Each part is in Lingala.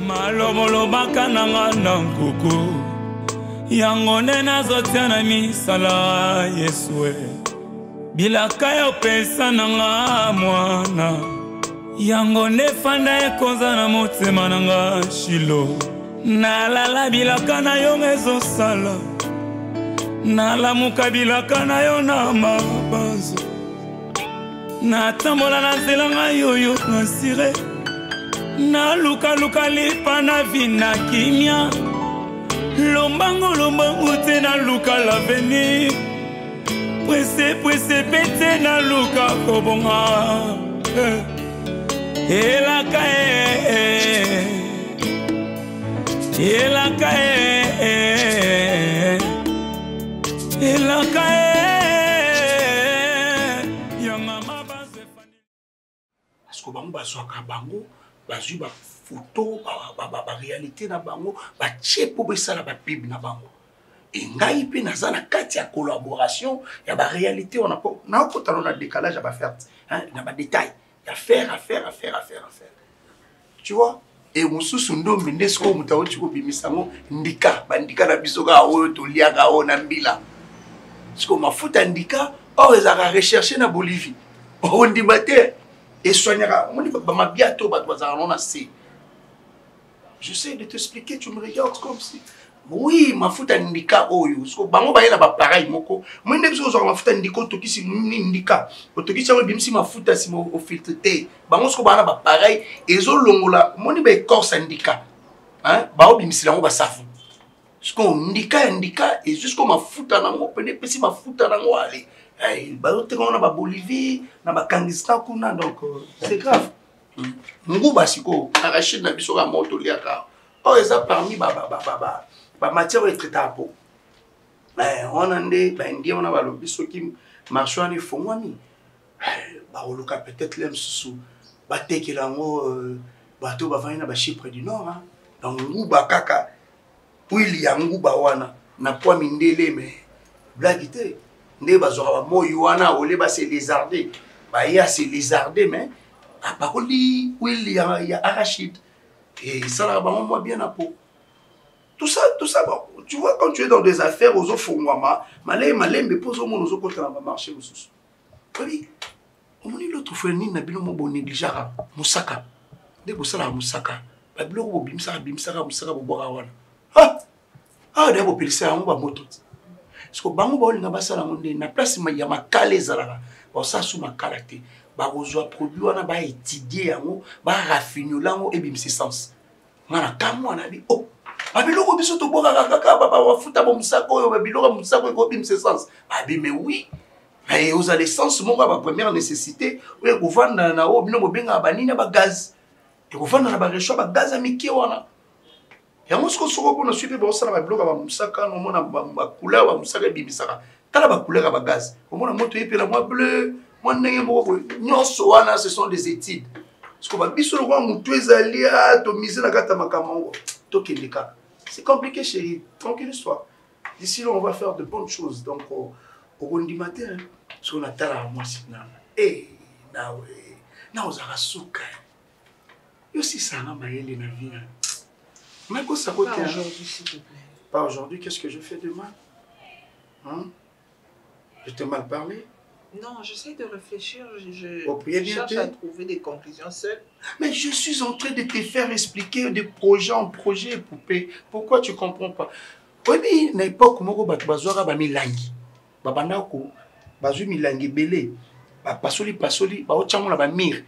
Malomolo bakananga na nkuku yango nde nazotia na misala Yesue bilaka yo pesa nanga mwana yango nde fanda ekonza na motema nanga Shilo nalala bilaka na yo ezosala nalamuka bilaka na yo na mabanzo natambola na nzela nga yoyo nasire na luka lipa na vina kimia lombango te na luka l'avenir presse pete na luka kobonga elaka ya mama bazefani asko bango bazwaka bango bazwi ba photo ba réalité na bango ba tchepo besala ba pib na bango engai pe naza na kati ya collaboration ya ba réalité on a na okotana na décalage ya ba faire na ba détail ya faire tu vois et mususu ndombi ndesko mutawo chiko bimisango ndika bandika na bisoka oyo to liaka o na mbila siko mafuta ndika o ezaka rechercher na Bolivie o ndimate et soignera on dit ba biato ba twazana na si j'essaie de t'expliquer tu me regardes comme si oui mafuta ndika oyo siko bango ba yela ba pareil moko mwende biso zo mafuta ndiko tokisi ndika otokisi ngo bimsi mafuta simo au filtre te bango siko bana ba pareil ezo longola moni ba corse ndika ba obimsi lango ba safu siko ndika et jusqu'au mafuta nango pene pesi mafuta nango ale ba ote kona ba Bolivie na ba Kangistan kuna donc c'est grave nguba siko arachide na biso ka moto liaka o eza parmi ba matière traitable on ande ba indien on a ba lobi soki marchand ni fongwami ba oluka peut-être lem susu ba tekelango bato ba vana ba Chypre du Nord donc nguba kaka wili ya nguba wana na poa mindele mais blague te nde bazora ba moyo wana ole ba se lézardé ba ya se lézardé mais pas li wili ya arachide et ça là ba moi bien à peau tout ça bon, tu vois quand tu es dans des affaires aux ofongwama malé mais pose au monde aux côté dans marché au sous oui on dit l'autre fois ni na bino mo bon négligeara musaka de ko sala musaka ba bilo ko bimsaka bo boka wana de bo pilisa ngo ba moto parce que bango ba olinga basala ngonde na place ya makale zalaka ba sa sous makala te ba kozwa produit wana ba étudier yango ba raffiner lango e bimsi sens ngana kamwa na bi babiloko biso to boka kaka ba futa bo musako yo babiloko musako ko bimsi sens mais oui mais aux adolescents mon ba première nécessité ou ko vanda na o bino mobenga ba nini ba gaz et ko vanda na ba recho ba gaz amiki wana ya musko soko ko na suivi ba osala ba biloko ba musaka no mona ba couleur ba musaka bibisaka tala ba couleur ba gaz ko mona moto yepela moi bleu moi ndenge moko nyonso wana ce sont des études parce que ba biso lo kwa mutu ezali to mise na kata makamango to kendeka c'est compliqué chérie tranquille sois d'ici là on va faire de bonnes choses donc au lundi matin parce qu'on attend à moi sinon na ozaka suka yo si ça na mayele na vie mais quoi ça côté aujourd'hui s'il te plaît pas aujourd'hui qu'est-ce que je fais de mal je t'ai mal parlé. Non, j'essaie de réfléchir, je cherche à trouver des conclusions seule. Mais je suis en train de te faire expliquer de projet en projet, poupée. Pourquoi tu ne comprends pas? Oui, à l'époque, je bazouara ba milangi. Babandako, bazou milangi belé. Pasoli, ba ochamo la ba mir.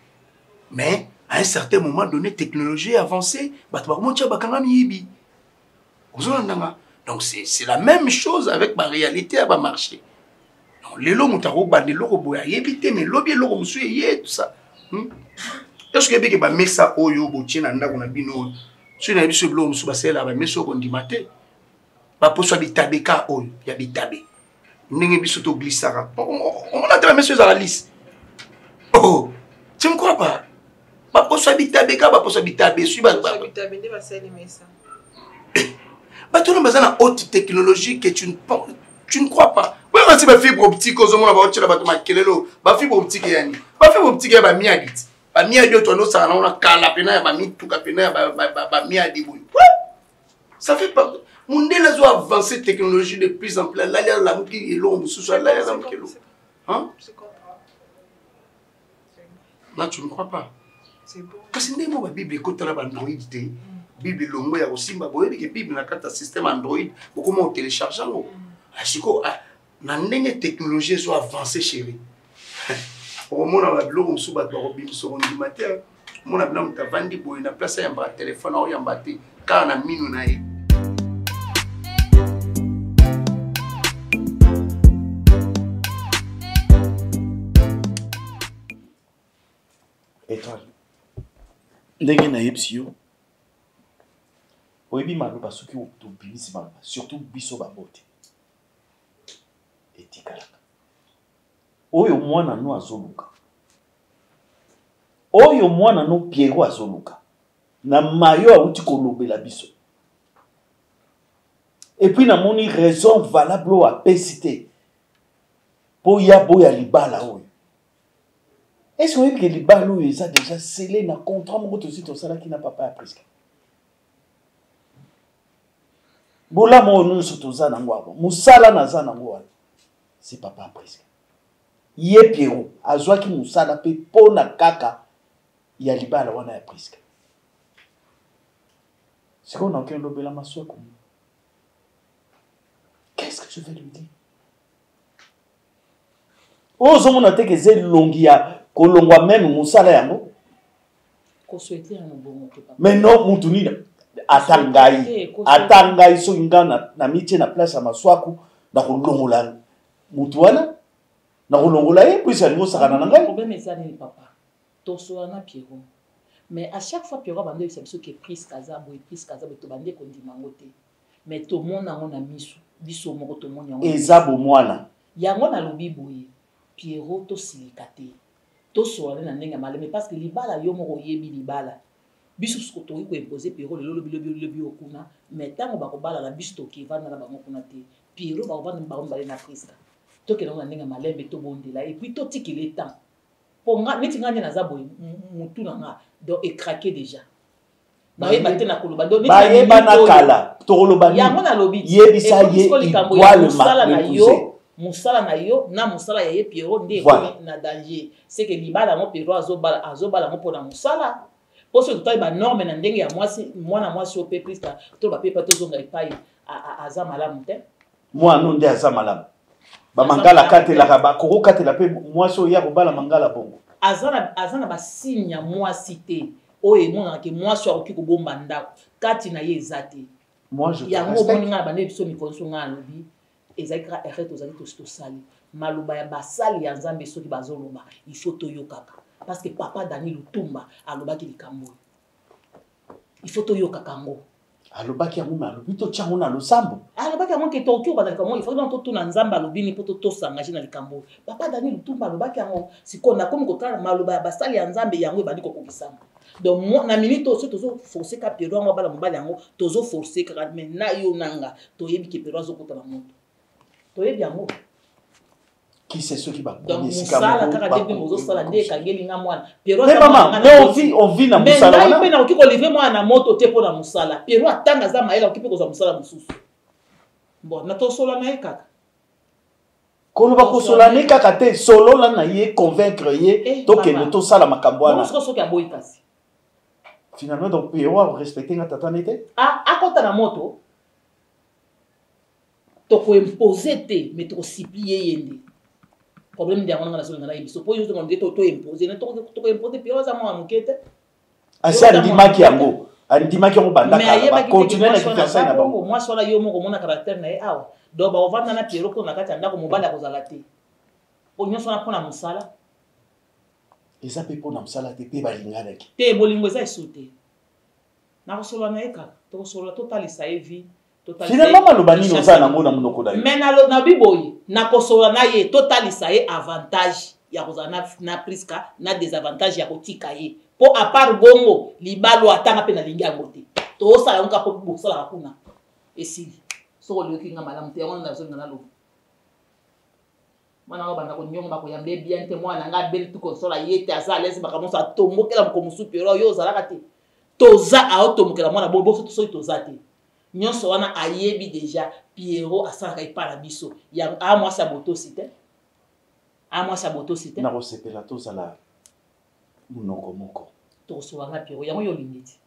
Mais à un certain moment donné, technologie avancée, ba montia ba kanga miyibi. Donc c'est la même chose avec ma réalité à ba marché. Les lots mutaro ba les lots boya yebité mais lobby lots musu yé tout ça est-ce que beke ba mesa oyo botie na ndako na bino sur na biso blomu musu ba sela ba meso ko ndimate ba poso bitabeka oyo ya bitabe ndenge biso to glissara on a tellement monsieur à la liste oh tu me crois pas ba poso habitabe ka ba poso habitabe suis ba habitabe nde ba sali mesa ba to na bazana haute technologie que tu ne crois pas oui on ba fibre optique aux hommes ba otela ba to makelelo ba fibre optique yani ba fibre optique ya ba miadit ba miadi to no sa na ona kala pena ya ba mituka pena ya ba miadi boy ça fait pas Mundela zo avancer technologie de plus en plus là la muki elongo sous là la muki elongo hein je comprends là tu ne crois pas c'est bon kasi ndemo ba bible ko tala ba android te bible longo ya osimba boyebi ke bible na kata système android beaucoup mo télécharger ngo asiko na ndenge technologie zo avancer chérie au mona ba blog musu ba ko bimso ndi matin mona bina mutavandi boy na place ya ba téléphone au ya mbati kana na minu na ye Étoile. Ndenge na yebisi yo. Oyebi maloba soki tobimisi maloba surtout biso babote. Etikalaka. Oyo mwana no azoluka. Oyo mwana no Pierrot azoluka. Na mayo auti kolobela biso. Et puis namoni raison valable à pesité. Po ya boya libala oyo. Est-ce que les ballots ils ont déjà scellé dans le contrat aussi tout ça qui n'a pas presque. Bola mo nous surtout ça dans ngwa. Musala na za na ngwa. C'est papa presque. Yé Pierrot, azwa ki musala pe pona kaka ya libala wana ya presque. C'est qu'on a aucun lobela maswa comme. Qu'est-ce que je vais lui dire? Ozo mona te que c'est longia kolongwa même musala yango ko souhaiter un bon moto papa mais non mutuni atangai so ingana na mitie na place ya maswaku na kolongola mutu wana na kolongola ye puis ça sakana na ngai problème est ça ni papa to so na Pierrot mais à chaque fois Pierrot bande c'est biso qui prise kazabo et prise kazabo to bande ko ndima ngote mais to mona ngona misu biso moko to mona yango ezabo mwana yango na lobi boye Pierrot to silikate to soale na ndenge maleme parce que libala yo moko yebi libala biso ko to ko imposer Pierrot le lobi okuna mais tango ba ko bala la biso to ki vana na bango kuna te Pierrot ba ko vana ba mbale na Krista to ke na ndenge maleme to bondela et puis to tiki le temps pour nga neti ngane na zabo mutu na nga do e craquer déjà ba ye batte na koloba do neti ba ye bana kala to koloba yango na lobi yebisa ye doit le mal musala na yo na musala ya ye Pierrot nde na danger c'est que libala mo Pierrot azobala mo pona musala pour ce que ba norme na ndenge ya mwasi mwana mwasi o pe Krista to ba pepa to zonga epai aza malamu te moi non nde aza malamu ba mangala katela ba koko katela pe mwasi o ya ko bala mangala bongo azana ba signe ya mwasi te oye mona ke mwasi o ki ko bomba ndako kati na ye ezate moi je ya ngo moninga ba ne biso mi konso ngana lobi ezakira erreur ozali to sali maluba ya basali ya nzambe soki bazoloba il faut to yokaka parce que papa Dani Lutumba alobaki likambo il faut to yokaka ngo alobaki yango na lobi to tyango na losambo alobaki yango ke to kyo bazali kamo il faut que to na nzambe alobini poto to s'engager na likambo papa Dani Lutumba alobaki yango sikona comme kotala maluba ya basali ya nzambe yango ebandi kokokisama donc moi na minute aussi tozo forcer ka Pierrot ngo bala mobali yango tozo forcer ka mais na yo nanga to yebi ke Pierrot azokota na moto to yebi yango qui c'est ceux qui va donc musala kaka depuis mozo sala nde kangeli nga mwana Pierrot mais maman mais on vit na musala wana mais na okiko lever mwana na moto te po na musala Pierrot atanga za maela okipe ko za musala mususu bon na to sola na kaka koloba ko sola ne kaka te solo la na ye convaincre ye to ke to sala makambo wana bon so ki aboyi kasi finalement donc Pierrot respecter nga tata nete akota na moto to ko imposer te mais to supplier yende problème de ngana so ngana ibiso po yo to ngande to imposer na to imposer Pierrot za mwa mukete asa ndimaki yango andimaki yango bandaka ba continuer na kifasa na bango moi so la yo moko mona caractère na ye awa do ba ovanda na Pierrot ko na kati ndako mobala kozala te po nyonso na pona musala eza pe pona musala te pe balingana ki te bolingo eza esute na kosola na eka to kosola totalisa evi finalement maloba nini oza nango na monoko na yo mais na biboye na kosola na ye totalisa ye avantage ya kozala na priska na désavantage ya kotika ye po à part bongo libalo atanga pe na lingi yango te tosala yango kaka po bosalaka kuna esili soko olioki nga malamu te yango na zonga na lobo mwana banda ko nyongo bakoyambe bien te mwana nga beli tu kosola ye te aza lesi bakamoso atombokela mokomo supérieur yo ozalaka te toza aotombokela mwana boboso soki toza te nyonso wana ayebi déjà Pierrot asalaka epai na biso ya amwasi ya botosi te amwasi ya botosi te nakosepela tozala munoko moko tokosola na Pierrot yango yo olingi ti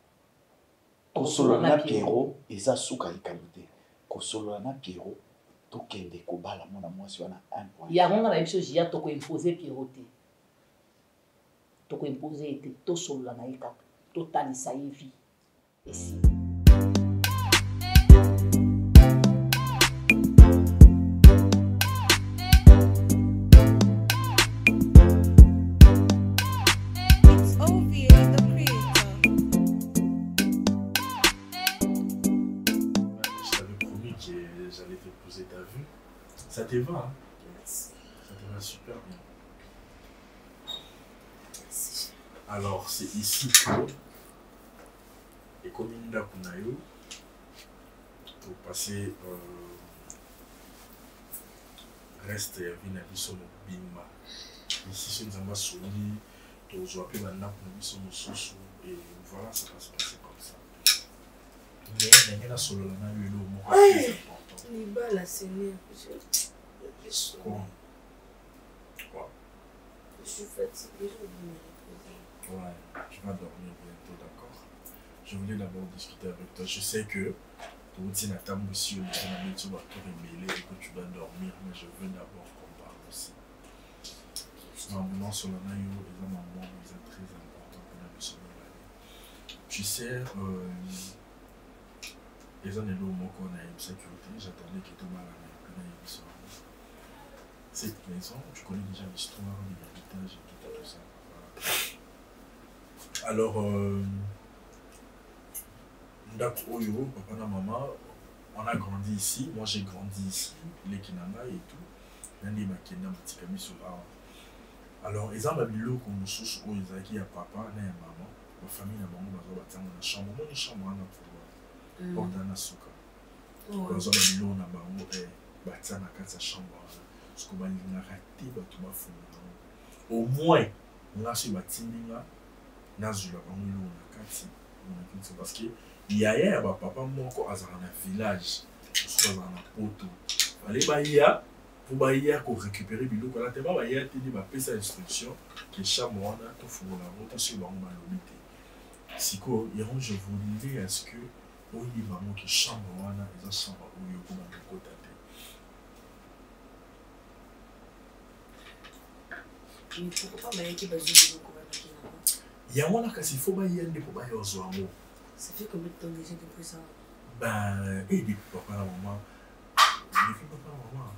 kosolola na Pierrot eza suka likalo te kosolola na Pierrot tokende kobala mwana mwasi wana 1 point yango nga na biso jia tokoimpose Pierrot te tokoimpose ye te tosolola na ye kaka totalisa ye vie esi Ça te va, hein? Yes. Ça te va super bien. Merci. Alors, c'est ici que, et comme il y a pour passer reste et venir à Bissau Bimba. Ici, c'est une zamba souli, tu as appelé maintenant pour Bissau Sousou, et voilà, ça va se passer comme ça. Mais il y a un solo là, il y a un mot très important. Les balles à Seigneur. Quoi? Je suis fatiguée, je vais me reposer. Ouais, tu vas dormir bientôt, d'accord? Je voulais d'abord discuter avec toi. Je sais que tu as une aussi au et que tu dois dormir, mais je veux d'abord qu'on parle aussi. Normalement, sur le maillot, les moments c'est très important pour la leçon de l'année. Tu sais, les années où on a une sécurité, j'attendais que tout le monde ait une leçon. Cette maison, tu connais déjà l'histoire, l'héritage et tout ça. Voilà. Alors, Oyo, papa et maman, on a grandi ici. Moi, j'ai grandi ici, les Kinanga et tout. Nani Makena, Matikami Sola. Alors, ils ont un bilot comme nous sous où ils ont qui a papa, et maman. Ma famille, la maman, ils ont une chambre. Moi, une chambre, on a pour porter un souka. Ils ont un bilot, on a bâti une chambre. Parce qu'on va rater au moins on a su batinga nazula bango na kati parce que il y a papa moko azala na village soit dans la poto fallait baya pour baya ko récupérer biloko la tema baya tini ba pesa instruction que chambre wana to fungola moto sur bango balobité siko yero je voulais est-ce que oyi bango que chambre wana eza chambre oyo ko ba kota te. Mais pourquoi pas qui va jouer il y a un cas, il faut pas y aller pour pas y aller. Ça fait combien de temps déjà depuis ça? Ben, et depuis papa la maman. Depuis papa la maman.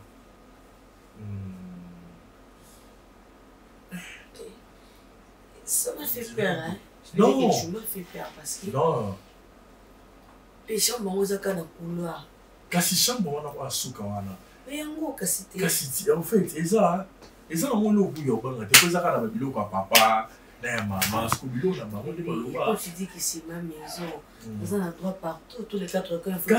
Ça m'a fait peur, hein? Non! Ça m'a fait peur parce que. Non! Les chambres ont un couloir. Kasi chambre on a suka wana. Mais en gros, Kassiti. Kassiti, en fait, et ça, on a eu un peu de biloko à papa, na maman, ce biloko na maman, quand tu dis que c'est ma maison, vous en avez droit partout, tous les 4 coins, il faut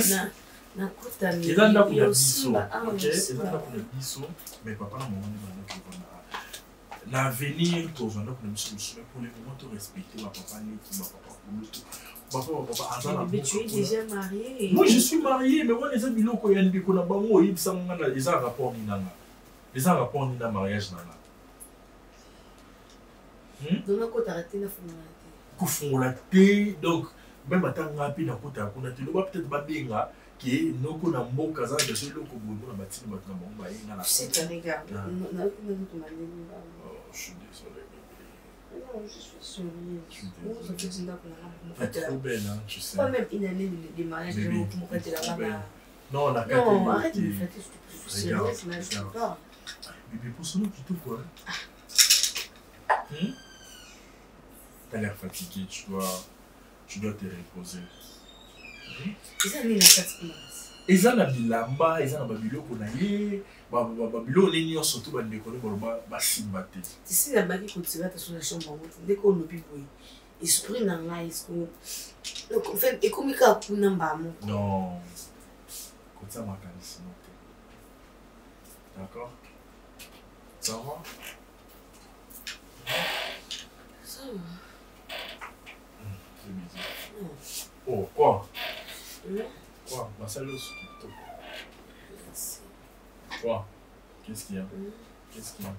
na kota mi. Il y a là pour la biso. OK, il y a là pour la biso, mais papa na maman ne va l'avenir tous on a pour le moment to respecter ma papa ni qui ma papa pour le papa mais tu es déjà marié. Moi je suis marié, mais moi les amis biloko ya ndiko na bango yibsanga na les rapport ni nanga. Les gens rapport ni na mariage nana. Donc quand arrêter la fongola donc même atanga pi na kota kuna te loba peut-être ba benga qui noko na mboka za de ce loko bondo na batini batna bomba ina na. C'est un gars. Non, je suis désolé. Non, je suis désolé. Tu es trop belle, hein, tu sais. Pas même une année de mariage, je vais me prêter là-bas. Non, la non, arrête de me flatter, s'il te plaît. Je ne pas. Bébé, pour ce nom, tu te quoi? T'as l'air fatigué, tu dois te reposer. C'est ça, lui, il a fatigué. eza na bilamba eza na babiloko na ye babiloko nini nyonso to bandeko ne baloba basimba te tisi nabaki kotira ta sur la chambre yango te ndeko olobi boye esprit na ngai ekomi kaka kuna mbamo non kotia makanisi no te d'accord ça va ça va c'est bizarre oh quoi quoi basali oso kitoko quoi qu'est-ce qu'il y a qu'est-ce qu'il y a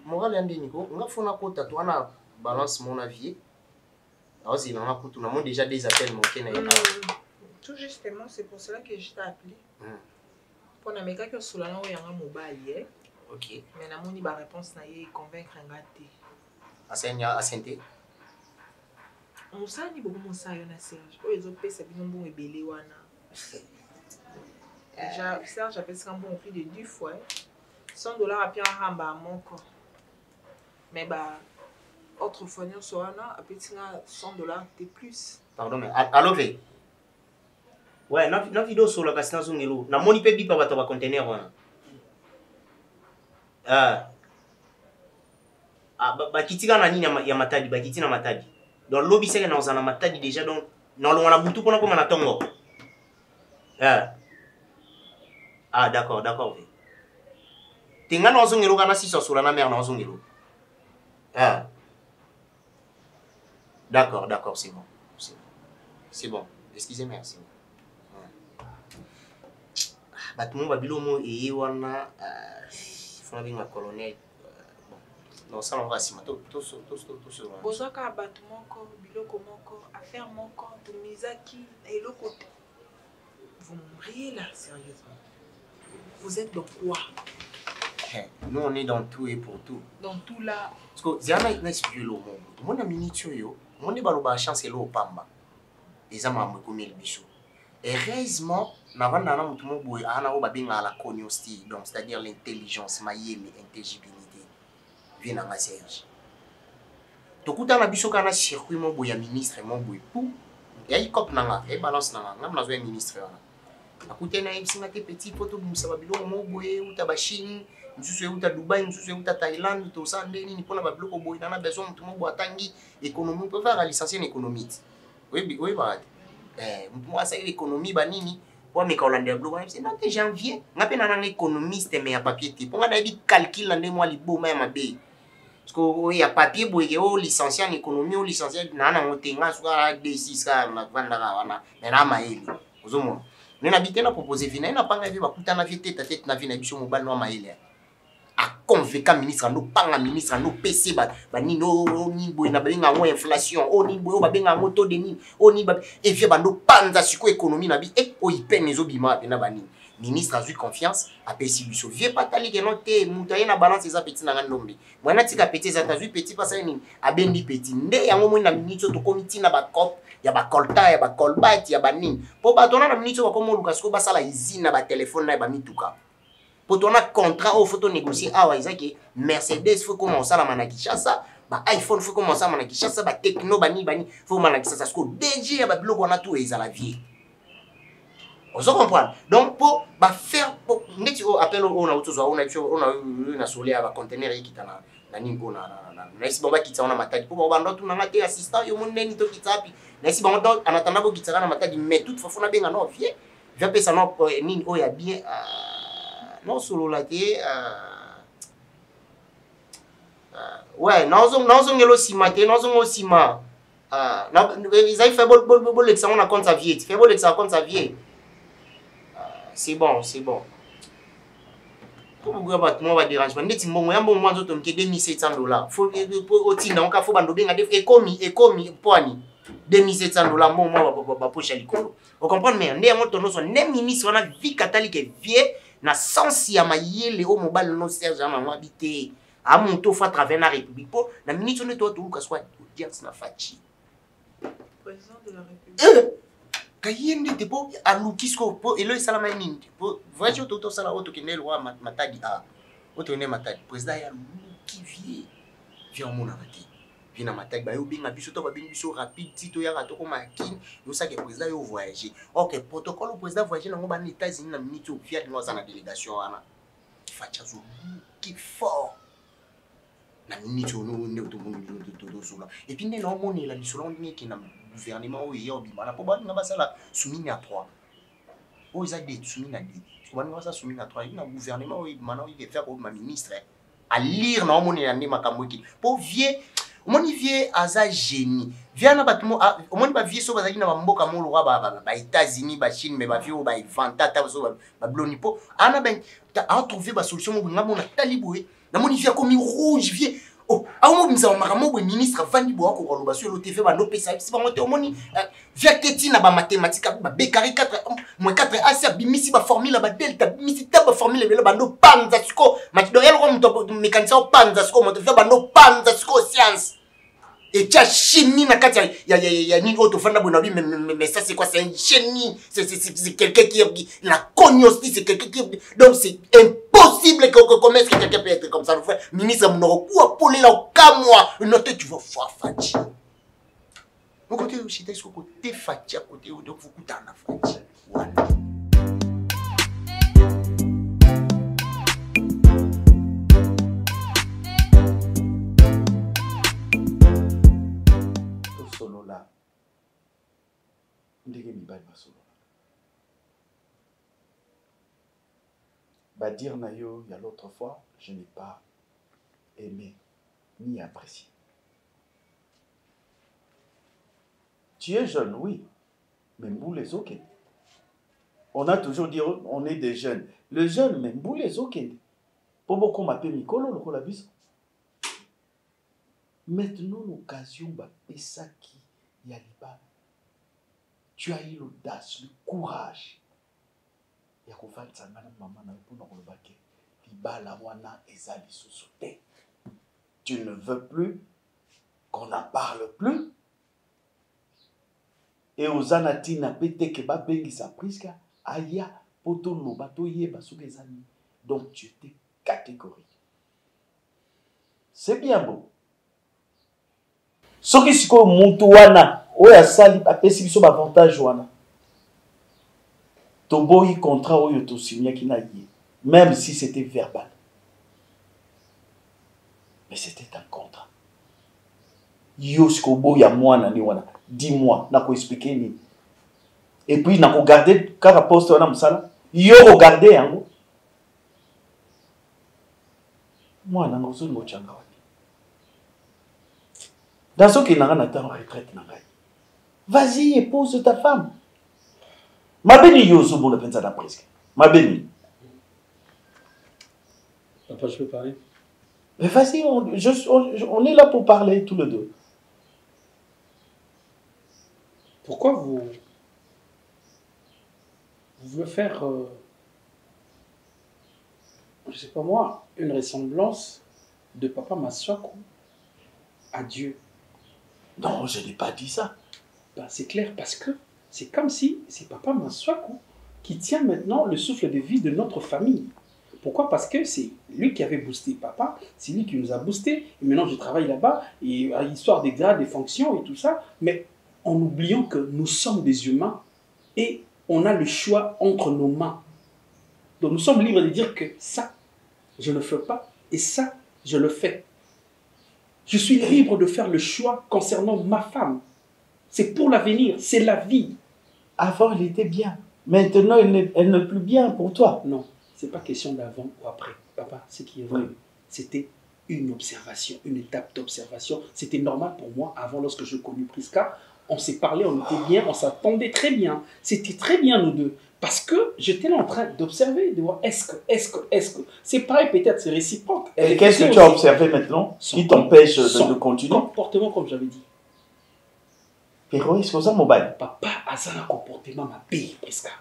morale yande niko nga fona kota to ana balance mon avis alors il en a kutu na moi déjà des appels manqués na tout justement c'est pour cela que je t'ai appelé pour na meka que solana o yanga mobile OK mais na moni ba réponse na ye convaincre ngati asenya asente musani bobo musayo na Serge o ezo pesa bino mbongo ebele wana déjà Serge a payé un bon prix de 2 fois $100 à Pierre Ramba mon corps mais bah autrefois nous soana a payé $100 de plus pardon mais allo ve ouais na vidéo sur la kasina zongelo na moni pe bipa bato ba conteneur wana ba kitika na nini ya matadi ba kitina matadi donc lobby seke na ozana matadi déjà donc na longa na butu pona koma na tongo d'accord d'accord tinga na ozongelo kana si sosula na mère na ozongelo d'accord c'est bon c'est bon excusez merci batumo babilo mo eye wana fona binga colonel non ça on va si mato tout bozaka batumo ko biloko moko affaire moko tumizaki eloko vous mourriez là sérieusement vous êtes dans quoi nous on est dans tout et pour tout dans tout là parce que ziana na expliquer le monde mon minitio yo mon baloba chance lo pamba eza mamwe komeli biso heureusement navanda na mutu mo boye ana o babinga la cognosti donc c'est-à-dire l'intelligence mayele intelligibilité vient na Serge tokuta na biso kana circuit mo boye ministre mo boye pou ya ikop nanga e balance nanga ngam nazo ministre wana akute na ibsinga te petit poto bimisa babilo mo boye uta bashini msusu uta Dubai msusu uta Thailand to sandeni ni pona babiloko boye na besoin mutu mo bo atangi économie peut faire licencier en économie oui ba mutu mo asa économie ba nini pour me Hollande bleu c'est non que janvier ngape na nanga économiste mais ya papier te ponga na di calcul na ndemo ali bo ma be parce que ya papier boye o licencier en économie o licencier na na ngotenga suka D6 ka na vanda ka wana na maeli ozomo nena bitena proposer vina na panga vi bakuta na vie tête na vie na biso mobile no maeli a convaincre ministre no panga ministre no PC ba ni no ni boy na benga ngo inflation o ni boy o ba benga ngo taux de ni o ni ba et vie ba no panza siko économie na bi e o ipene zo bima na ba ni ministre a eu confiance a pesi biso vie patali ke no te mutaye na balance za petit na ndombi mwana tika petit za ta petit pasa ni abendi petit nde yango mo na minute to committee na ba cop ya ba colta ya ba colbat ya ba nini po ba tona na minute ba komo lukas ko ba sala izina ba téléphone na ba mituka pour ton contrat au photo négocier ah Isaac Mercedes faut commencer à la manakishasa ba iPhone faut commencer à manakishasa ba techno bani faut manakishasa parce que DG ya ba blog on a tout et à la vie on se comprend donc pour ba faire net appel on a auto on a na soleil ba conteneur kitana na ningo na isi baba kitana na matadi pour ba ndo tunanga te assistant yo moneni to kitapi na isi ba ndo anatanda bo kitana na matadi mais toute fois na benga no vie va pesa no nini o ya bien non solo la te ouais non ngelo sima te non ngo sima na ils fait bol l'examen on a compte sa vie fait bol l'examen compte sa vie c'est bon pour vous ba moi va déranger ndeti mbongo ya mbongo mwanzo to mke $2700 faut otina on ka faut bando benga ekomi poani $2700 mbongo ba poche likolo on comprend mais ndé ngo tono so ne ministre on a vie catholique vie na sens ya mayele o mobile no Serge ama habité a monto fa travers la république pour na minute on to ka soit audience na fachi président de la république kayende te po alukisko po elo esala nini po voyage auto sala auto kende lwa matadi a auto kende matadi président ya luki vie mona bati vina matadi ba yo binga biso to ba binga biso rapide tito ya rato ko makine yo sa ke président yo voyager OK protocole président voyager nango ba ni États-Unis na minute au fiat ngo sana délégation ana facha zo qui fort na minute no ne to solo et puis non moni la bisolo ni ki na gouvernement o yo bimana po ba ngaba sala soumine à 3 o isa de soumine à 2 ko ba ngaba sala soumine à 3 na gouvernement o bimana o il faire comme ministre à lire na moni na ndi makambo ki po vie moni vie aza génie viana batimo moni ba vie so bazali na mboka molo ba États-Unis ba Chine mais ba vie o ba inventa ta so ba bloni po ana ben a trouvé ba solution mo ngamo na taliboué na moni vie comme rouge vie oh awo mbiza wa makambo ministre vandi bo ko ko loba sur le TV ba no pesa si ba moto moni vie keti na ba mathématique ba bekari 4 moins 4 a bimisi ba formule ba delta bimisi ta ba formule ba no panza siko matidoriel ko mto mécanicien panza siko moto vie ba no panza siko science et tu as chimie na kati ya ni auto fanda bona bi mais ça c'est quoi c'est un génie c'est quelqu'un qui la cognosti c'est quelqu'un qui donc c'est impossible que comment est-ce que quelqu'un peut être comme ça le frère ministre mon quoi pour la kamwa note tu vas voir Fati mon côté aussi t'es sur côté Fati à côté donc faut kutana Fati voilà solola ndenge mibali basolola dire na yo il y a l'autre fois je n'ai pas aimé ni apprécié. Tu es jeune, oui, mais mboule les ok. On a toujours dit on est des jeunes. Le jeune, mais mboule les ok. Pour beaucoup m'appelle Mikolo, le colabis. Maintenant, l'occasion va ça qui y a liba. Tu as eu l'audace, le courage. Il y a qu'on fait ça, maman, pour nous rebaquer. Liba la wana ezali sous-sauté. Tu ne veux plus qu'on n'en parle plus. Et aux anati na pété que ba bengi sa priska aya poto no bato yeba sous les amis. Donc tu étais catégorique. C'est bien beau. Ce qui est comme Montouana, oya sali apesi biso ba avantage wana. Toboyi contrat oyo to signé ki na yé, même si c'était verbal. Mais c'était un contrat. Yo sko boya mwana ni wana. Dis-moi, n'a pas expliqué ni. Et puis n'a pas regardé quand la poste on a msala. Yo regardé hein. Moi n'a pas besoin de mochanga. Dans ce qui n'a rien à temps retraite n'a rien. Vas-y épouse ta femme. Ma béni yo zo bon le pensa presque. Ma béni. Papa, je peux parler? Mais vas-y, on est là pour parler tous les deux. Pourquoi vous voulez faire, je sais pas moi, une ressemblance de Papa Massakou à Dieu? Non, je n'ai pas dit ça. Ben, c'est clair, parce que c'est comme si c'est Papa Massakou qui tient maintenant le souffle de vie de notre famille. Pourquoi? Parce que c'est lui qui avait boosté Papa, c'est lui qui nous a boosté, et maintenant je travaille là-bas, et à l'histoire des grades, des fonctions et tout ça, mais en oubliant que nous sommes des humains et on a le choix entre nos mains. Donc nous sommes libres de dire que ça, je ne le fais pas et ça, je le fais. Je suis libre de faire le choix concernant ma femme. C'est pour l'avenir, c'est la vie. Avant, elle était bien. Maintenant, elle n'est plus bien pour toi. Non, ce n'est pas question d'avant ou après. Papa, ce qui est vrai, c'était une observation, une étape d'observation. C'était normal pour moi avant, lorsque je connus Priska. On s'est parlé, on était bien, on s'attendait très bien. C'était très bien, nous deux. Parce que j'étais là en train d'observer, de voir est-ce que. C'est pareil, peut-être, c'est réciproque. Et qu'est-ce que tu as observé maintenant qui t'empêche de continuer? Comportement, comme j'avais dit. Pero, est-ce que ça m'a Papa a un comportement, ma bille, presque.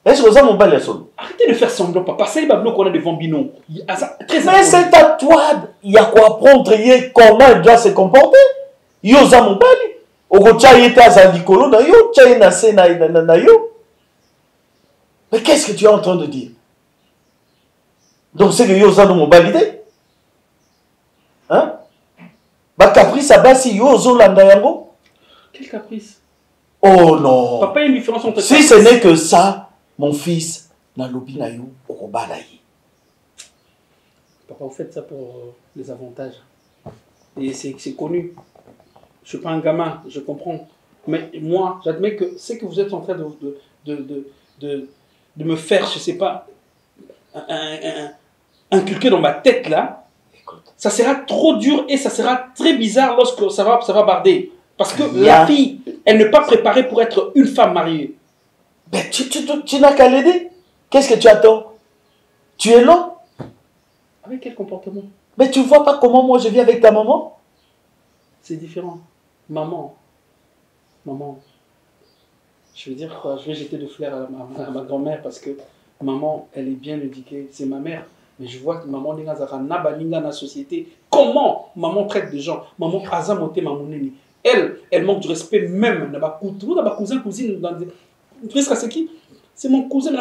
Est-ce que ça m'a balle seul? Arrêtez de faire semblant, papa. C'est les bablos qu'on a devant Bino. Mais c'est à toi, il y a quoi apprendre, comment il doit se comporter. Yosa Mobali. Mais qu'est-ce que tu es en train de dire? Donc c'est que yo ça nous validé. Hein? Bah caprice à basi yo zo landa yango. Quel caprice? Oh non. Papa, il y a une différence entre si ce n'est que ça, mon fils, na lobi na yo okobalaye. Papa, vous faites ça pour les avantages. Et c'est connu. Je suis pas un gamin, je comprends. Mais moi, j'admets que c'est que vous êtes en train de me faire, je sais pas, inculquer dans ma tête là. Écoute. Ça sera trop dur et ça sera très bizarre lorsque ça va barder. Parce que la fille, elle n'est pas préparée pour être une femme mariée. Ben, tu n'as qu'à l'aider. Qu'est-ce que tu attends? Tu es là? Avec quel comportement? Mais tu vois pas comment moi je vis avec ta maman? C'est différent. Maman, je vais dire quoi? Je vais jeter de fleurs à ma grand-mère parce que maman, elle est bien éduquée. C'est ma mère. Mais je vois que maman n'est pas dans la société. Comment maman traite des gens? Maman azamote mamouneni. Elle manque du respect même. Dans ma cousine, presque à ce qui? C'est mon cousin,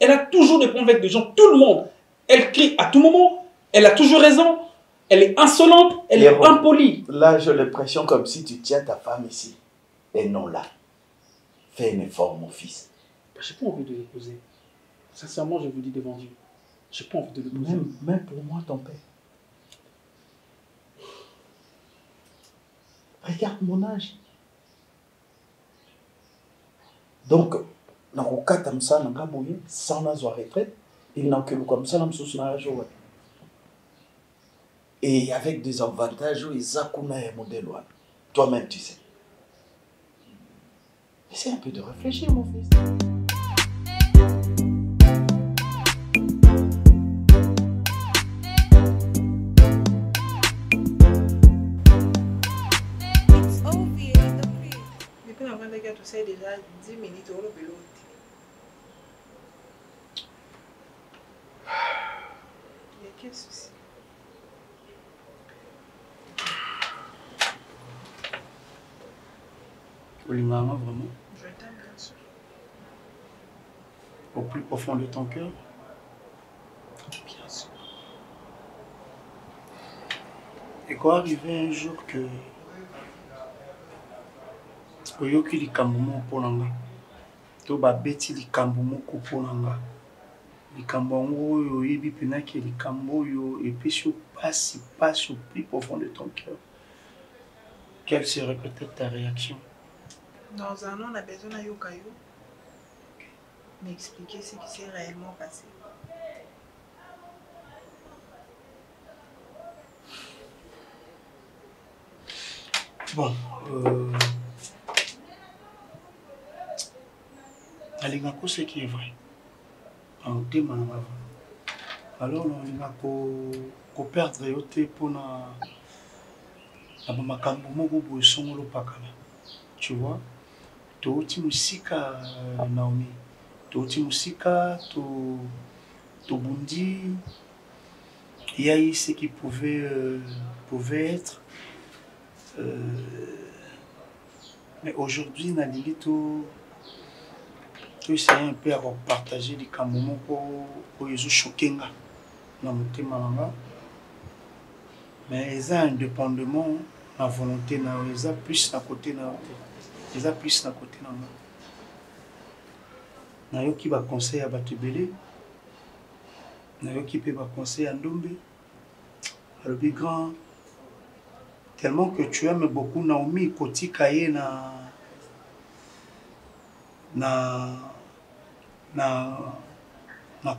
elle a toujours des problèmes avec des gens, tout le monde. Elle crie à tout moment, elle a toujours raison, elle est insolente, elle est impolie. Là, j'ai l'impression comme si tu tiens ta femme ici, et non là. Fais un effort, mon fils. Je n'ai pas envie de l'épouser. Sincèrement, je vous dis devant Dieu. Je n'ai pas envie de l'épouser. Même pour moi, ton père. Regarde mon âge. Donc, sans avoir retraite, il n'a que comme ça, et avec des avantages, toi-même, tu sais. Essaie un peu de réfléchir, mon fils. Tu sais déjà 10 minutes au bureau. Il y a quel souci? Olingama, vraiment? Je t'aime bien sûr. Au plus profond de ton cœur? Bien sûr. Et quoi arriver un jour que oyoki likambo moko na nga to babeti likambo moko mpona nga likambo yango oyo oyebi mpenaki likambo oyo epesi opasi au plus profond de ton cœur, quelle serait peut-être ta réaction? Dans un an, on a besoin de yokayo m'expliquer ce qui s'est réellement passé. Bon, alingako ce qui est vrai en thème alors on perdre yote pour na makambo moko boye songolo pakala, tu vois, touti musika Naomi, touti musika to bundi il y a eu ce qui pouvait être mais aujourd'hui na limito tu essayes un peu à partager les moments pour les choquer dans mon thème mais ils ont indépendamment la volonté ils ont plus à côté ils ont plus à côté na yo qui va conseil à Batubele na yo qui peut conseil à Ndombe le big grand tellement que tu aimes beaucoup Naomi Koti Kaye na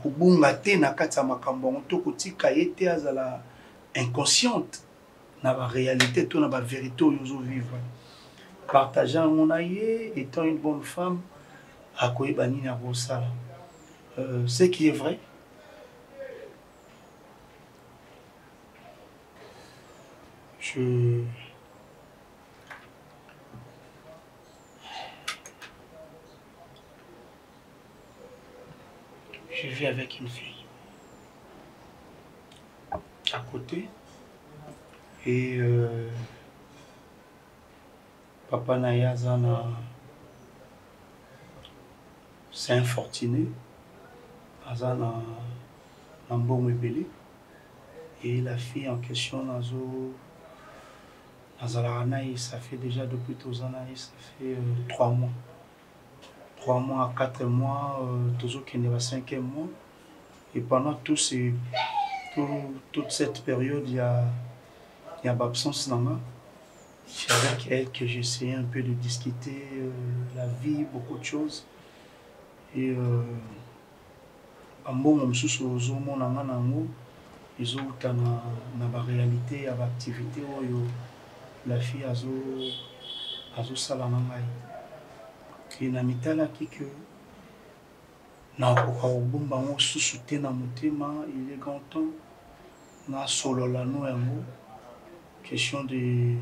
kubunga te na kati ya makambo to kotika ye te azala inconsciente na ba réalité to na ba vérité oyo zo vivre partageant mon aïe étant une bonne femme à koyeba nini akosala ce qui est vrai je vis avec une fille à côté et Papa Nayazana, c'est un fortuné. Azana Nambong Ebele. Et la fille en question, Nazo Nazalaranaï, ça fait déjà depuis 2 ans, ça fait 3 mois. 3 mois à 4 mois, toujours qu'il n'est pas 5e mois. Et pendant toute cette période, il y a l'absence d'Ama. C'est avec elle que j'essayais un peu de discuter la vie, beaucoup de choses. Et en bon, on se souvient ils ont la réalité, l'activité la fille a salamanga. Et na mitala que na kokabomba ngo susute na motema, il est grand temps na solo la no yango. Question de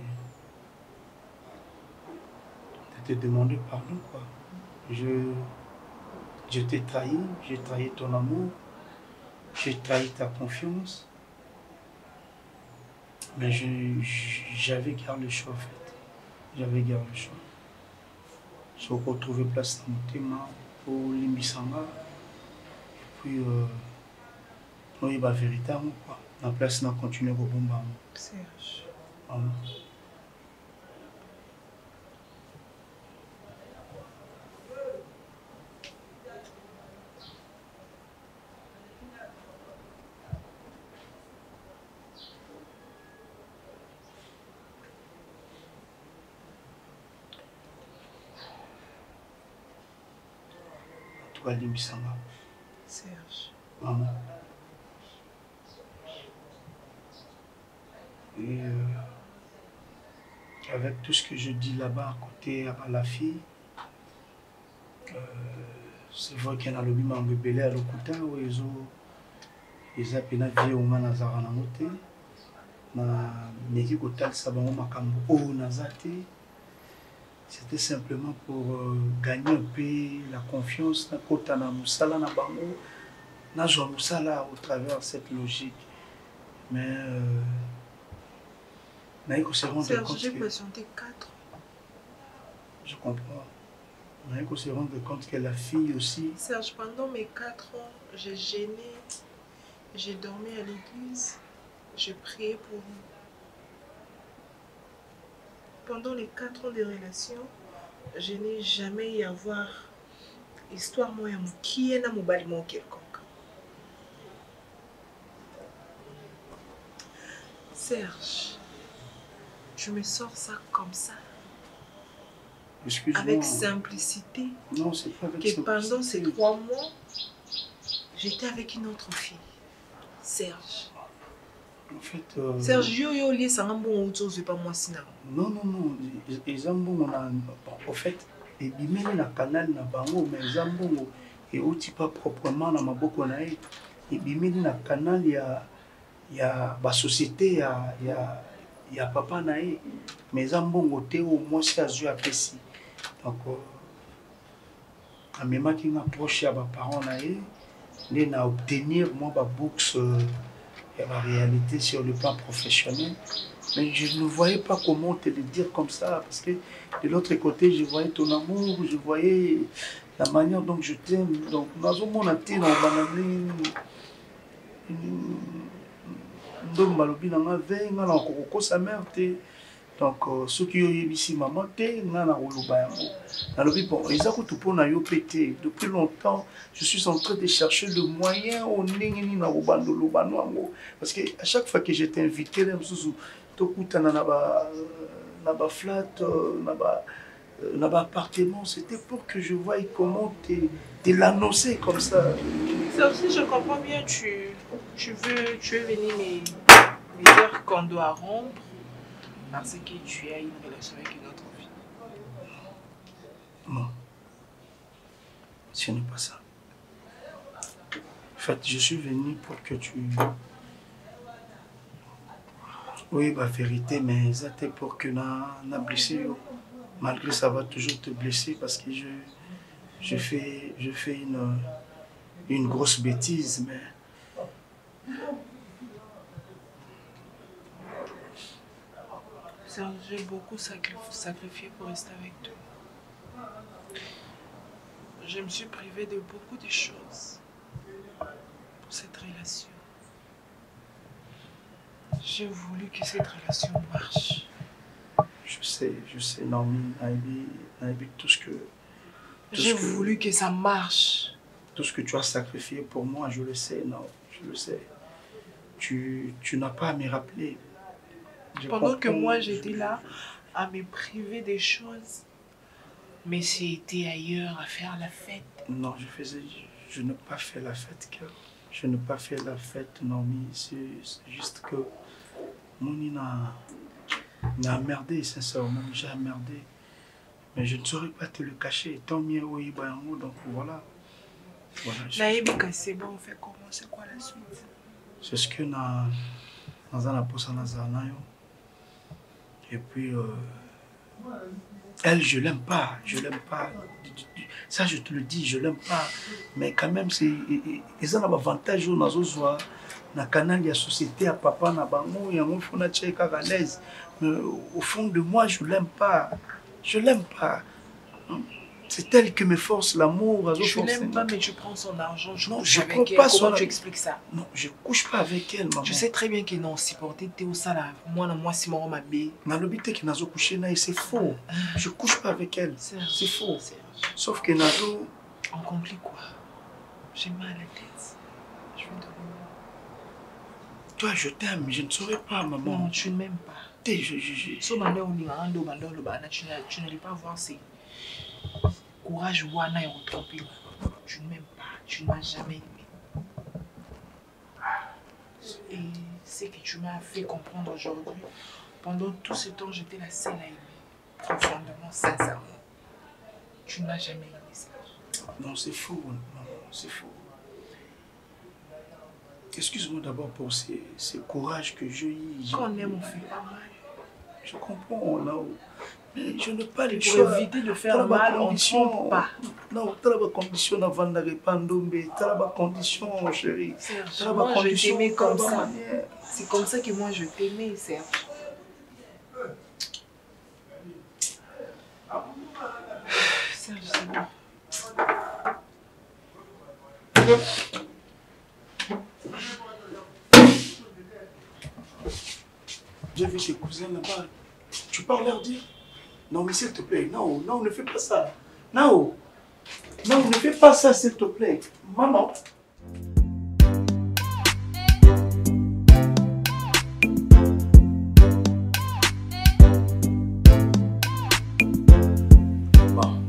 te demander pardon quoi. Je t'ai trahi, j'ai trahi ton amour, j'ai trahi ta confiance. Mais j'avais gardé le choix en fait. J'avais gardé le choix. Je retrouvais place dans mon thème pour l'Imbisanga. Et puis, il y a vérité quoi. La place n'a continué au bon moment. Serge. Serge. Maman. Et avec tout ce que je dis là-bas à côté à la fille, c'est vrai qu'il y a le bima mbebele à l'okuta où ils ont pena vie au manazara na moté na neki kotal sabango makambo o nazate. C'était simplement pour gagner un peu la confiance na kota na musala na bango na jo musala au travers de cette logique. Mais Serge, j'ai patienté 4 ans. Je comprends. Mais il faut se rendre compte que la fille aussi... Serge, pendant mes 4 ans, j'ai gêné, j'ai dormi à l'église, j'ai prié pour vous. Pendant les 4 ans de relation, je n'ai jamais y avoir histoire moi qui est dans mon baliment quelconque. Serge, tu me sors ça comme ça. Avec simplicité. Non, c'est pas avec simplicité. Pendant ces 3 mois, j'étais avec une autre fille. Serge. En fait... Serge, yo lié ça un bon autre chose, pas moi sinon. Non. Ils ont bon, en fait, les bimeli na canal na bango, mais ils ont bon, et aussi pas proprement na maboko na e. Les bimeli na canal, il y a la société, il y a papa na e. Mais ils ont bon côté au moins si à jouer après si. Donc, à même qui m'approche à mes parents na e, les na obtenir moi ma bourse. Il y a la réalité sur le plan professionnel. Mais je ne voyais pas comment te le dire comme ça. Parce que de l'autre côté, je voyais ton amour, je voyais la manière dont je t'aime. Donc, nous avons mon athée dans le donc, ceux qui ont eu ici, maman, depuis longtemps, je suis en train de chercher le moyen au parce que à chaque fois que j'étais invité, appartement, c'était pour que je voie comment te l'annoncer comme ça. Ça aussi, je comprends bien, tu es venu me dire qu'on doit rompre. Parce que tu as une relation avec une autre fille. Non. Ce n'est pas ça. En fait, je suis venu pour que tu... Oui, la vérité, mais c'était pour que na blessé. Malgré ça va toujours te blesser parce que je fais une grosse bêtise, mais... Serge, j'ai beaucoup sacrifié pour rester avec toi. Je me suis privée de beaucoup de choses pour cette relation. J'ai voulu que cette relation marche. Je sais, Naomi, Naïbi, tout ce que... J'ai voulu que ça marche. Tout ce que tu as sacrifié pour moi, je le sais, non, je le sais. Tu n'as pas à me rappeler. Pendant que moi j'étais là à me priver des choses, mais c'était ailleurs à faire la fête. Non, je n'ai pas fait la fête, car je n'ai pas fait la fête, Naomi. C'est juste que Moni n'a merdé, sincèrement, j'ai merdé. Mais je ne saurais pas te le cacher. Tant mieux, oui, donc voilà. Naïbika, c'est bon, on fait comment? C'est quoi la suite? C'est ce que dans la poste et puis elle, je l'aime pas, ça je te le dis, je l'aime pas, mais quand même c'est ils ont l'avantage où nous avons na canal de la société à papa na bango et on fait na tchèque à l'aise, mais au fond de moi je l'aime pas. C'est elle qui me force l'amour. Je l'aime pas, mais tu prends son argent. Non, je ne prends pas son argent. Comment tu expliques ça? Non, je couche pas avec elle, maman. Je sais très bien que non, supporter t'es au salaire. Moi, si mon ma bé. Dans l'hôpital qui n'a pas couché, c'est faux. Je couche pas avec elle. C'est faux. Sauf que Nazo. On complique quoi? J'ai mal à la tête. Je vais dormir. Toi, je t'aime, je ne saurais pas, maman. Non, tu ne m'aimes pas. Tu n'allais pas voir ces courage wana et retromper. Tu ne m'aimes pas, tu ne m'as jamais aimé. Et c'est que tu m'as fait comprendre aujourd'hui. Pendant tout ce temps, j'étais la seule à aimer. Profondément, sincèrement. Tu ne m'as jamais aimé, ça. Non, c'est faux, maman, c'est faux. Excuse-moi d'abord pour ce courage que j'ai eu. Quand on aime, on fait pas mal. Je comprends, là. Mais je n'ai pas les choix. Pour éviter de faire mal, on ne trompe pas. Non, tu as la condition avant de répandre, tu as la condition, chérie. Moi, je t'aimais comme ça. C'est comme ça que moi, je t'aimais, Serge. Serge, c'est bon. J'ai vu tes cousins là-bas. Tu parles leur dire? Non, mais s'il te plaît, non, ne fais pas ça. Non, ne fais pas ça, s'il te plaît. Maman. Bon.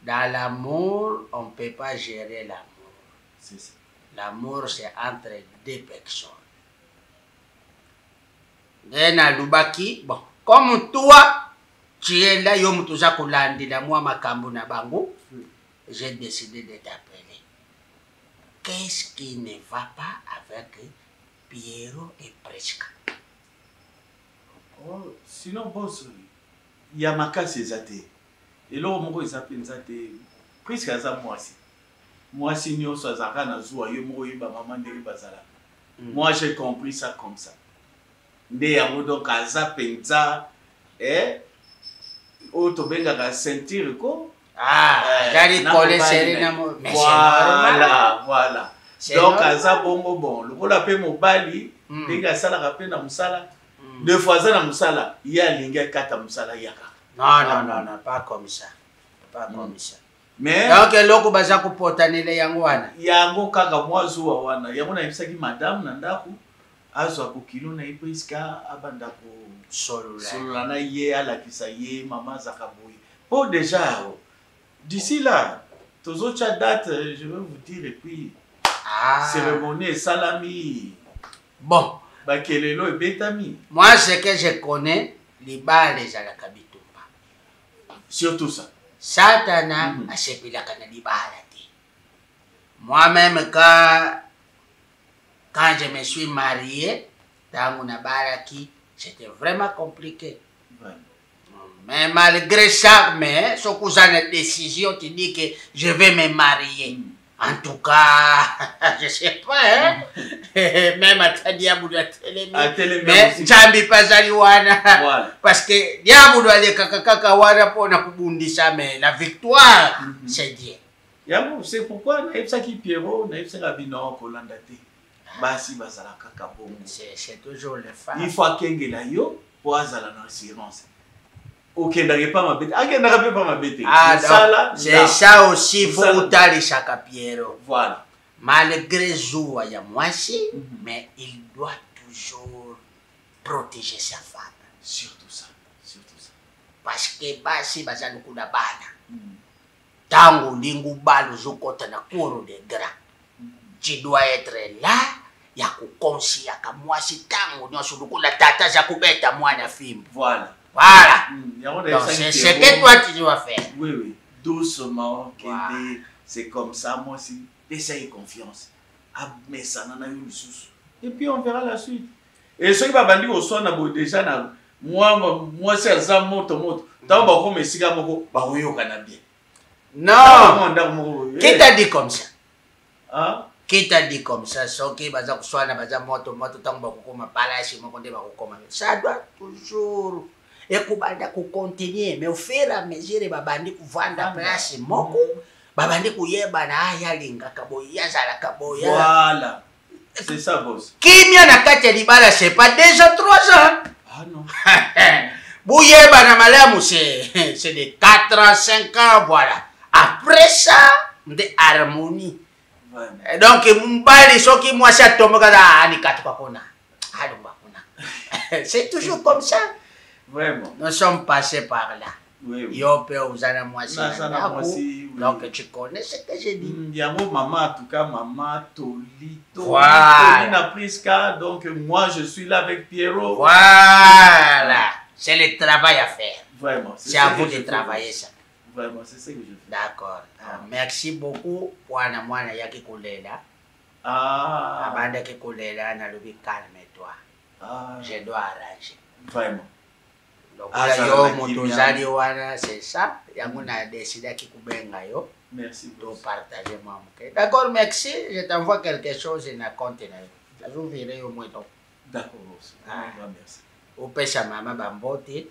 Dans l'amour, on ne peut pas gérer l'amour. L'amour, c'est entre deux personnes. Bon, comme toi, tu es là, j'ai décidé de t'appeler. Qu'est-ce qui ne va pas avec Pierrot et Prisca? Oh, sinon, boss, il y a ma casse exactée. Et là, on va s'appeler Prisca, ça moi aussi. Moi, si nous sommes à la joie, moi, j'ai compris ça comme ça. Donc, à Zapenza, autobenga ceinture ko. Voilà. Donc, à Zabongo bon, le l'appelle Mobali, benga sala rappel na musala. Deux fois ça na musala, il y a linga kata musala yaka. Non, pas comme ça. Pas comme ça. Mais donc loko baza ko potanele yango wana. Yango kaka mwazu wana. Yango na ibisaki madame na ndako. Azwa ko kilo na Prisca abanda ko solo na ye ala kisa ye maman zakaboui. Pour déjà d'ici là, tous autres dates, je vais vous dire et puis cérémonie salami. Bon, bakelelo et betami. Moi ce que je connais, les bals les ala kabitumba. Surtout ça. Satana a sepila kana li balati. Moi-même quand je me suis marié, dans mon baraki, c'était vraiment compliqué. Ouais. Mais malgré ça, ce cousin de décision, tu dis que je vais me marier. En tout cas, je sais pas, hein. Même à Diabou à Télémé. Mais Jambi Pazaliwana. Voilà. Parce que Diabou doit aller Kakakawana pour na kubundisa, mais la victoire, c'est Dieu. C'est pourquoi ça qui Pierrot, c'est Rabino Kolandate. Basi Bazala Kakabongo. C'est toujours le phare. Il faut qu'il y ait yo pour Azala dans l'assurance. Ok, n'arrive pas ma bête. Ah, n'arrive pas ma bête. Ah, c'est ça aussi, il faut oublier chaque Pierrot. Voilà. Malgré Zoua Yamouassi, mais il doit toujours protéger sa femme. Surtout ça. Surtout ça. Parce que Basi Bazala Kuna Bana. Tango Lingu Balu Zokota na Kuro de Gras. Tu dois être là. Ya kukonsi ya kamwasi tango nyonso lukula tata za kubeta mwana fimbo. Voilà. Voilà. Donc c'est ce que toi tu dois faire. Oui, oui. Doucement, voilà. C'est comme ça, moi aussi. Essaye confiance. Mais ça n'en a eu une source. Et puis on verra la suite. Et ce qui va bandir au son, déjà, moi c'est ça, moto. Tant que comme si moko, bah oui, on a bien. Non. Qui t'a dit comme ça? Hein? Qui t'a dit comme ça? Soki baza kuswana baza moto tango bakukoma palashi moko nde bakukoma. Ça doit toujours ekubanda ku continuer, mais au fur et à mesure babandi kuvanda place moko babandi kuyeba na yalinga kaboya zala kaboya. Voilà. C'est ça boss. Kimia na kati libala c'est pas déjà 3 ans. Ah non. Bouyeba na malamu c'est de 4 ans 5 ans voilà. Après ça, de harmonie. Donc, Mbali, ce qui moi, c'est c'est toujours comme ça. Vraiment. Nous sommes passés par là. Oui, oui. Donc, tu connais ce que j'ai dit. Maman, en tout cas, maman, Tolito. Voilà. Donc, moi, je suis là avec Pierrot. Voilà. C'est le travail à faire. Vraiment. C'est à vous de travailler ça. Vraiment, c'est ce que je fais. D'accord. Merci beaucoup. Wana mwana yaki kulela. Ah. Abanda ki kulela na lubi calme-toi. Ah. Je dois arranger. Vraiment. Donc là yo motozali wana c'est ça. Yango na décidé ki kubenga yo. Merci pour partager mon cœur. D'accord, merci. Je t'envoie quelque chose dans le conteneur. Je vous verrai au moins donc. D'accord. Merci. Au pêche à maman bambote.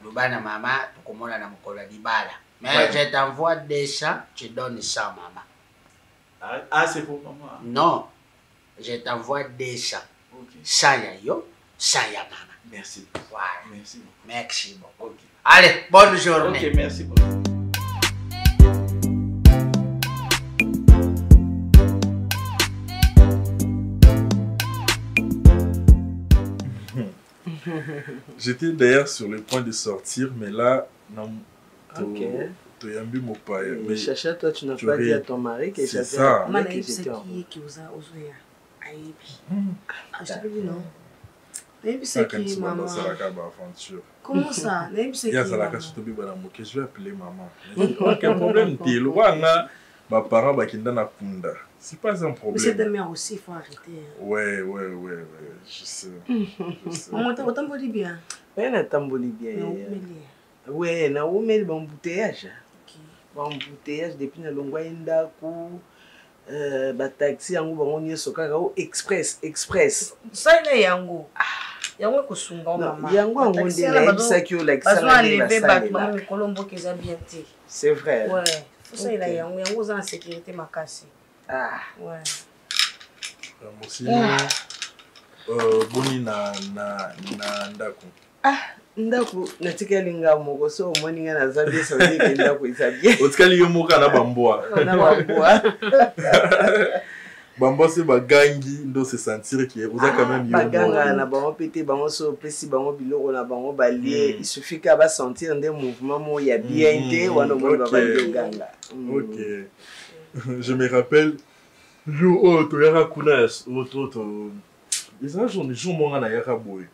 Lubana mama, tukumona na mkola dibala. Mais je t'envoie 200, tu donnes 100 maman. Ah, c'est pour maman? Non, je t'envoie 200. Okay. 100 ya yo, 100 ya maman. Merci. Voilà. Merci beaucoup. Merci beaucoup. Okay. Allez, bonne journée. Ok, merci beaucoup. J'étais d'ailleurs sur le point de sortir, mais là, non. Ok. Mais Chacha, toi, tu n'as pas dit à ton mari que c'est ça. Comment ça? Je vais appeler maman. Aucun problème. Ma parent c'est pas un problème. Mais c'est ta mère aussi, il faut arrêter. Ouais, je sais. On t'emboli bien. Oui, on t'emboli bien. Oui, on a un embouteillage. Un embouteillage depuis le long taxi on express. Ça, il est yango. Yango kusunga maman. Yango on est là, qui like ça. C'est vrai. Ouais. Ça, il a yango en sécurité ma casse. Ah. Ouais. Aussi. Boni na ndako. Ah, ndako natikali ngamo so moninga na Zambia so ndike ndako isabie. Otikali yo moka na bamboa. Na bamboa. Bamboa c'est bagangi ndo se sentir que vous avez quand même yo. Baganga na bango pété bango so pesi bango biloko na bango balie, il suffit ka ba sentir des mouvements mo ya bien té wana mo ba baganga. OK. Je me rappelle jour où tu as kunas auto les jour mon na yaka boy.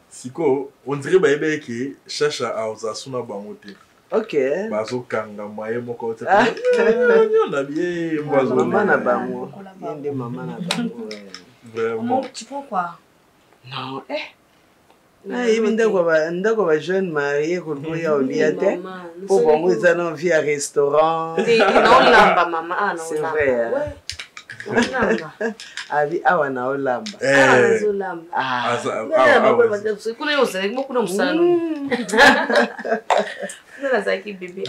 Siko on dirait ba ebe ke Chacha auzasuna bangote. OK. Bazo kanga moye moko te. On a bien mbazo. Maman na bango. Yende maman na bango. Vraiment. Tu prends quoi? Non, nayebi ndako bajeune marié kolboya olia te mpo bango eza na vie ya restaurant. naolamba mama c'est vrai abi awa naolamba kuna yozalaki mokuna mosala nazalaki bebe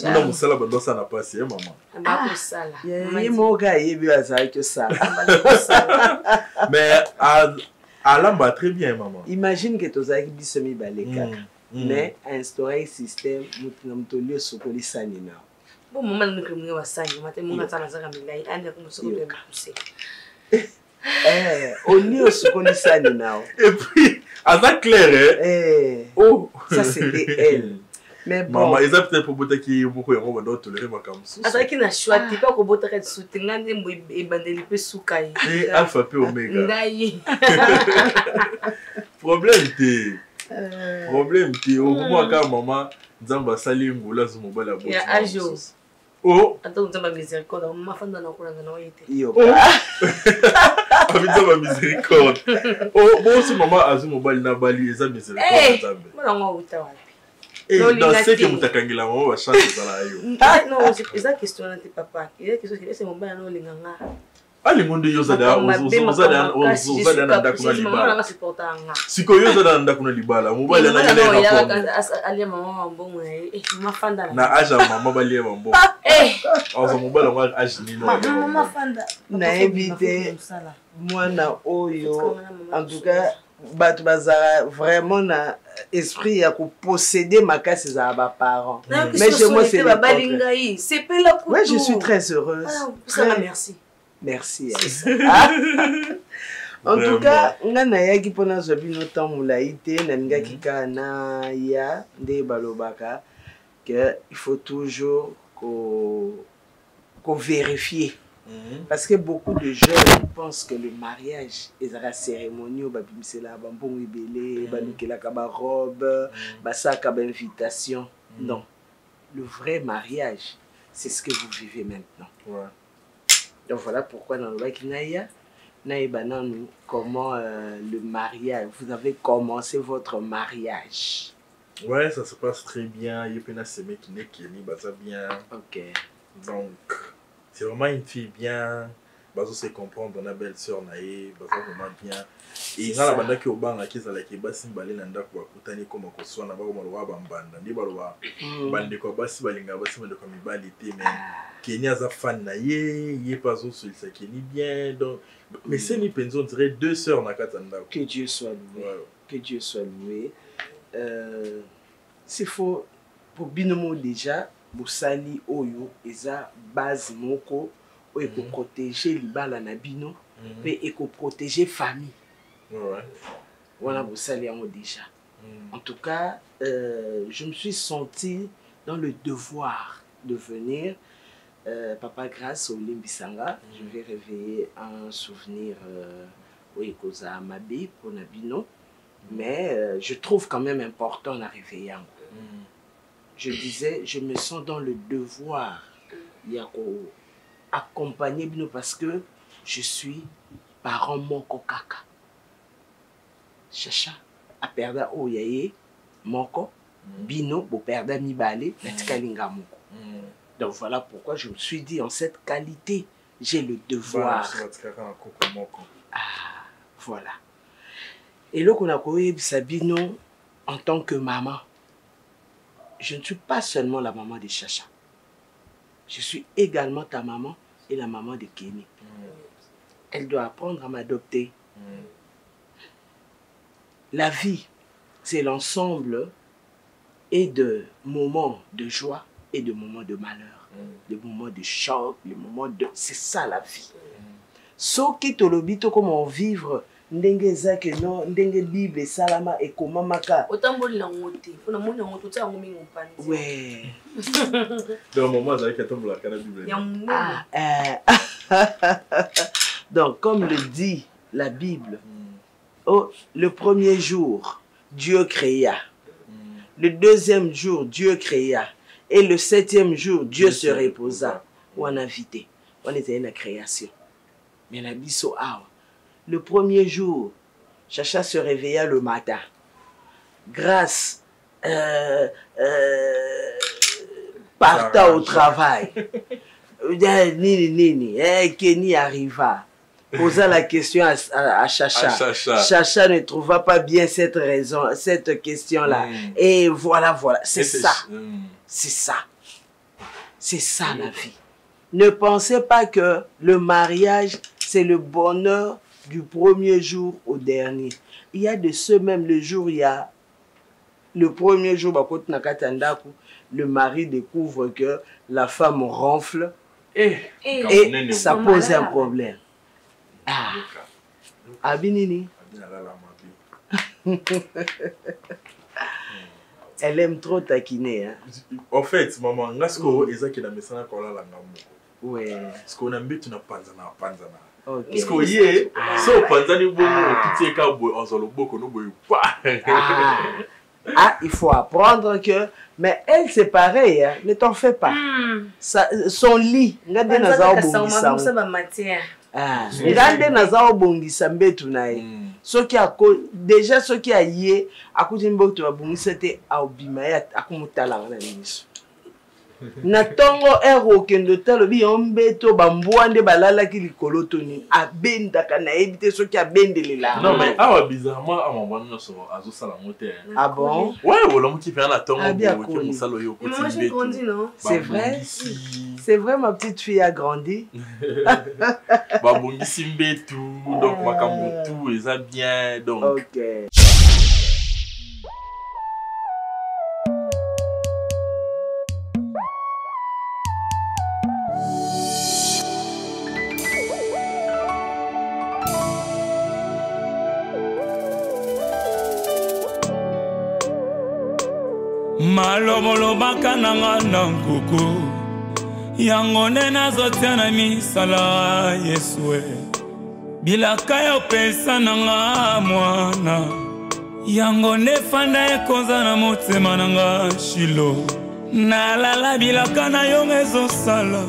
kuna mosala bandosala mpasi ye mama bakosala ye moko ayebi azalaki osala mais alamba très bien maman. Imagine que tozalaki biso mibale kaka mais instaurer système mutu na mutu olio sokoli sani na bon mama niko mwe wasani mate munga tsana zaka milai ande kumusokoli muse olio sokoli sani na et puis ça clair oh ça c'était elle. Mais bon, maman, ils ont peut-être pour botter qui beaucoup de gens doivent tolérer ma camus. Attends, qui n'a choisi pas qu'on botte avec soutien, n'importe et bandeli pe soukai. Et alpha p oméga. Ndaï. Problème t'es au moment quand maman nzamba sali ngula zo mobile abo. Ya ajo. Oh. Attends, nzamba miséricorde, maman fanda na kula na oyete. Yo. Abi nzamba miséricorde. Oh, bon ce maman azu mobile na bali eza miséricorde nzambe. Mwana ngo utawa. Et dans ce que mutakangila maman wa chance za la yo. Non, c'est ça question na te papa. Il y a question que c'est mon bana no linganga. Ali ngondo yoza da oza da nda kuna libala. Siko yoza da nda kuna libala. Mobile na yele na kwa. Ali mama mbongo mama fanda na aja mama bali mbongo. Oza mobile ngwa aji nino. Mama fanda. Na ebite mwana oyo en tout cas bato bazara vraiment na esprit ya posséder makasi za ba parents. Mais chez moi c'est c'est pas la couture. Ouais, je suis très heureuse. Merci. Merci. En tout cas, nga nayaki pona zo bino tamula ite na ngaki kana ya nde balobaka que il faut toujours qu'on vérifier. Parce que beaucoup de jeunes pensent que le mariage est la cérémonie où babimisela bambongo ibele balukela ka ba robe basaka ba invitation. Non. Le vrai mariage, c'est ce que vous vivez maintenant. Ouais. Donc voilà pourquoi dans le Bakinaya, comment le mariage, vous avez commencé votre mariage. Ouais, ça se passe très bien. Il y a plein de mecs qui sont bien. Ok. Donc, c'est vraiment une fille bien. Bazo se comprendre, on a belle sœur naïe, bazo vraiment bien. Et quand la bande qui au banc qui est là qui basi balé nanda kwa kutani comme ko sona ba ko malwa bambanda ndi balwa bande ko basi balinga basi mande ko mibali te mais Kenya za fan naïe, yé pas au sur ça qui ni bien donc mais c'est ni penzo on dirait deux sœurs na katanda. Que Dieu soit loué. Ouais. Que Dieu soit loué. C'est faux pour binomo déjà Bosali oyo eza base moko et pour protéger libala na bino et pour protéger famille. Ouais. Voilà vous savez déjà. En tout cas, je me suis senti dans le devoir de venir. Papa grâce au Limbisanga, je vais réveiller un souvenir oui koza mabi pour Nabino, mais je trouve quand même important de réveiller. Je disais, je me sens dans le devoir d'accompagner Bino parce que je suis parent moko kaka. Chacha a perdu oyaye moko Bino bo perda mibale natikalinga moko. Donc voilà pourquoi je me suis dit en cette qualité j'ai le devoir. Ah voilà. Et là qu'on a connu Bino en tant que maman. Je ne suis pas seulement la maman de Chacha. Je suis également ta maman et la maman de Kenny. Elle doit apprendre à m'adopter. La vie, c'est l'ensemble et de moments de joie et de moments de malheur. De moments de choc, les moments de... C'est ça la vie. Ce qui te l'obite comment vivre ndenge zake no ndenge bible salama et comment maka otamboli la ngote fona mona ngoto tsa ngomi ngopani ouais dans moment ça qui tombe la kana bible donc comme le dit la Bible oh le premier jour Dieu créa le deuxième jour Dieu créa et le septième jour Dieu se reposa ou en invité on était une création mais la biso awa. Le premier jour, Chacha se réveilla le matin. grâce partant au travail. Kenny arriva. Posa la question à Chacha. Chacha ne trouva pas bien cette raison, cette question-là. Et voilà. C'est ça. C'est ça. C'est ça la vie. Ne pensez pas que le mariage, c'est le bonheur du premier jour au dernier. Il y a de ce même le jour, il y a le premier jour, le mari découvre que la femme ronfle et ça pose un problème. Ah, Abinini. Elle aime trop taquiner. Hein? En fait, maman, ngasko ezaki na mesana kola la ngamu. Ouais. Parce qu'on a mis na panzana. Okay. Parce qu'on y est, so panzani bomo kiti ka bo ozolo boko no boyo. Ah, il faut apprendre que mais elle c'est pareil, hein? Ne t'en fais pas. Ça, son lit, ngade na za obongisa. Ah, ngade na za obongisa mbetu na ye. Déjà ce qui a yé akutimbo to abongisa te aobima ya akumutala na miso. Na tongo ero kendo talo bi ombeto bambwande balala ki likolo toni abenda kana ebite soki abendelela. Non mais awa bizarrement à mon bonne so azo sala moté. Ah bon? Ouais, wala muti pe na tongo bo ki musalo yo koti. Moi j'ai grandi non? C'est vrai. C'est vrai ma petite fille a grandi. Babongisi mbetu donc makambo tout eza bien donc. OK. maloboloba nanga na nkuku yango nde nazotia na misala Yesue bilaka ya opesa nanga mwana yango nde fanda ekonza na motema nanga Shilo nalala bilaka na yo ezosala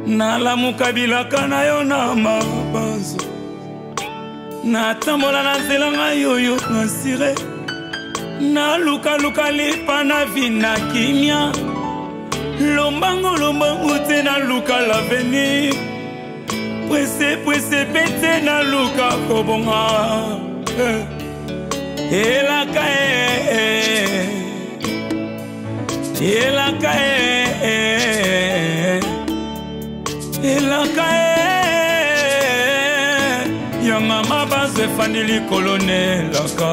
nalamuka bilaka na yo na mabanzo natambola na nzela ngai oyo nasire na luka lipa na vina kimia lombango te na luka l'avenir presse pete na luka kobonga elaka yanga mabanzo efandi likolonelaka